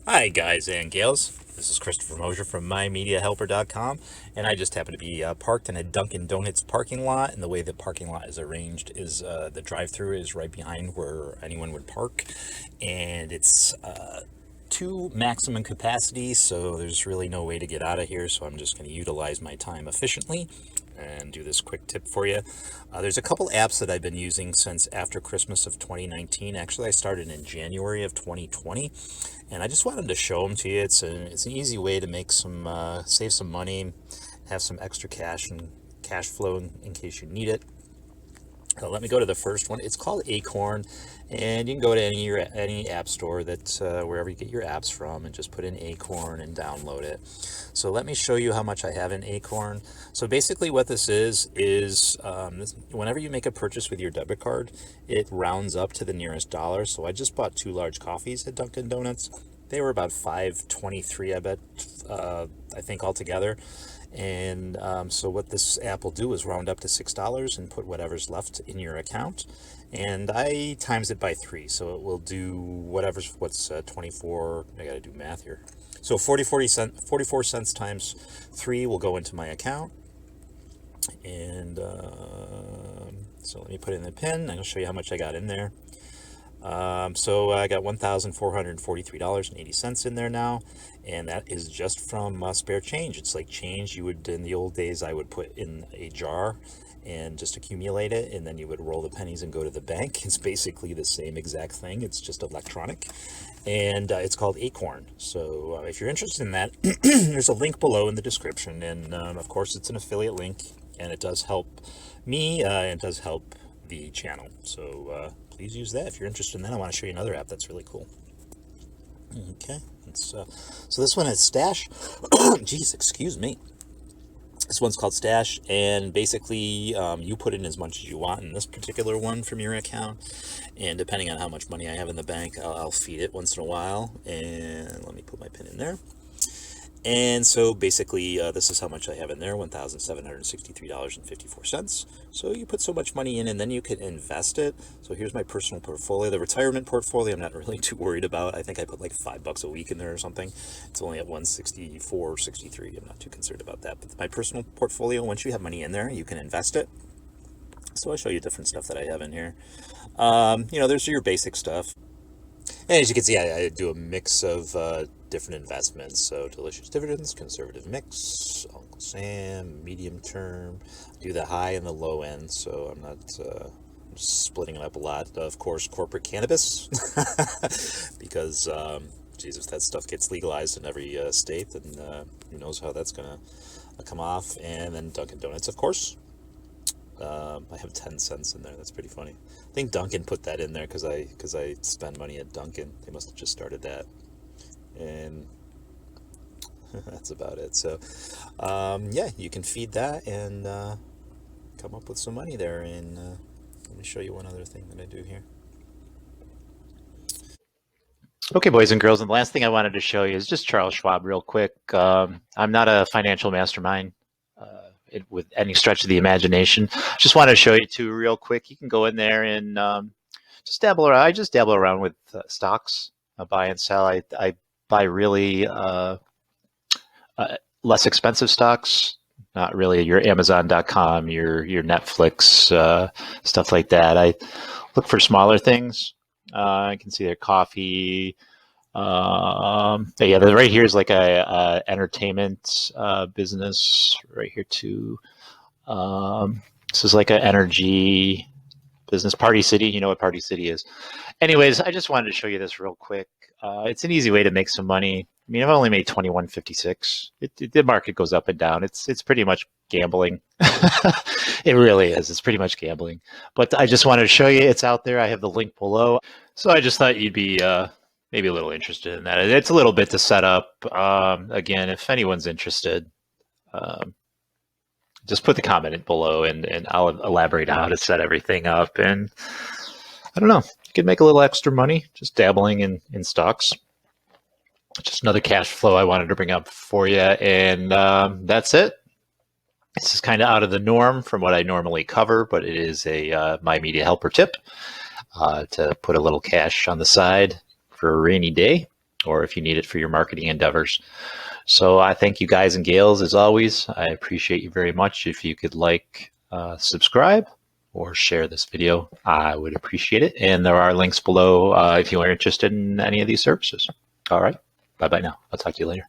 Hi, guys and gals. This is Christopher Mosier from MyMediaHelper.com, and I just happen to be parked in a Dunkin' Donuts parking lot. And the way the parking lot is arranged is the drive-through is right behind where anyone would park, and it's to maximum capacity, so there's really no way to get out of here. So I'm just going to utilize my time efficiently and do this quick tip for you. There's a couple apps that I've been using since after Christmas of 2019. Actually, I started in January of 2020, and I just wanted to show them to you. It's an easy way to make some save some money, have some extra cash and cash flow in case you need it. Let me go to the first one. It's called Acorn, and you can go to any app store that wherever you get your apps from, and just put in Acorn and download it. So let me show you how much I have in Acorn. So basically, what this is whenever you make a purchase with your debit card, it rounds up to the nearest dollar. So I just bought 2 large coffees at Dunkin' Donuts. They were about 5.23, I bet, I think altogether. And so what this app will do is round up to $6 and put whatever's left in your account. And I times it by 3, so it will do what's 24. I gotta do math here. So 44 cents times 3 will go into my account. And so let me put in the PIN, and I'll show you how much I got in there. So I got $1,443.80 in there now, and that is just from spare change. It's like change you would, in the old days, I would put in a jar and just accumulate it, and then you would roll the pennies and go to the bank. It's basically the same exact thing. It's just electronic, and it's called Acorn. So if you're interested in that, there's a link below in the description, and of course it's an affiliate link, and it does help me, and it does help the channel. So please use that if you're interested in that. I want to show you another app that's really cool. Okay, so this one is Stash. Jeez, excuse me. This one's called Stash, and basically you put in as much as you want in this particular one from your account, and depending on how much money I have in the bank, I'll feed it once in a while. And let me put my pin in there. And so basically, this is how much I have in there, $1,763.54. So you put so much money in, and then you can invest it. So here's my personal portfolio. The retirement portfolio, I'm not really too worried about. I think I put like $5 a week in there or something. It's only at 164, 63. I'm not too concerned about that. But my personal portfolio, once you have money in there, you can invest it. So I'll show you different stuff that I have in here. There's your basic stuff. And as you can see, I do a mix of different investments. So delicious dividends, conservative mix, Uncle Sam, medium term. Do the high and the low end. So I'm not I'm just splitting it up a lot. Of course, corporate cannabis, because geez, if that stuff gets legalized in every state, then who knows how that's gonna come off. And then Dunkin' Donuts, of course. I have 10 cents in there. That's pretty funny. I think Dunkin' put that in there because I spend money at Dunkin'. They must have just started that, and that's about it. So, yeah, you can feed that and come up with some money there. And let me show you one other thing that I do here. Okay, boys and girls, and the last thing I wanted to show you is just Charles Schwab real quick. I'm not a financial mastermind with any stretch of the imagination. Just wanted to show you two real quick. You can go in there and just dabble around. I just dabble around with stocks, buy and sell. I buy really less expensive stocks, not really your Amazon.com, your Netflix, stuff like that. I look for smaller things. I can see their coffee. But yeah, right here is like a entertainment business right here too. This is like an energy business. Party City, you know what Party City is. Anyways, I just wanted to show you this real quick. It's an easy way to make some money. I mean, I've only made 21.56. The market goes up and down. It's pretty much gambling. It really is. It's pretty much gambling. But I just wanted to show you it's out there. I have the link below. So I just thought you'd be maybe a little interested in that. It's a little bit to set up. Again, if anyone's interested, just put the comment in below and I'll elaborate on how to set everything up. And I don't know, you could make a little extra money just dabbling in stocks. Just another cash flow I wanted to bring up for you. And that's it. This is kind of out of the norm from what I normally cover, but it is a My Media Helper tip to put a little cash on the side for a rainy day or if you need it for your marketing endeavors. So I thank you guys and gals as always. I appreciate you very much. If you could like, subscribe, or share this video, I would appreciate it. And there are links below if you are interested in any of these services. All right. Bye-bye now. I'll talk to you later.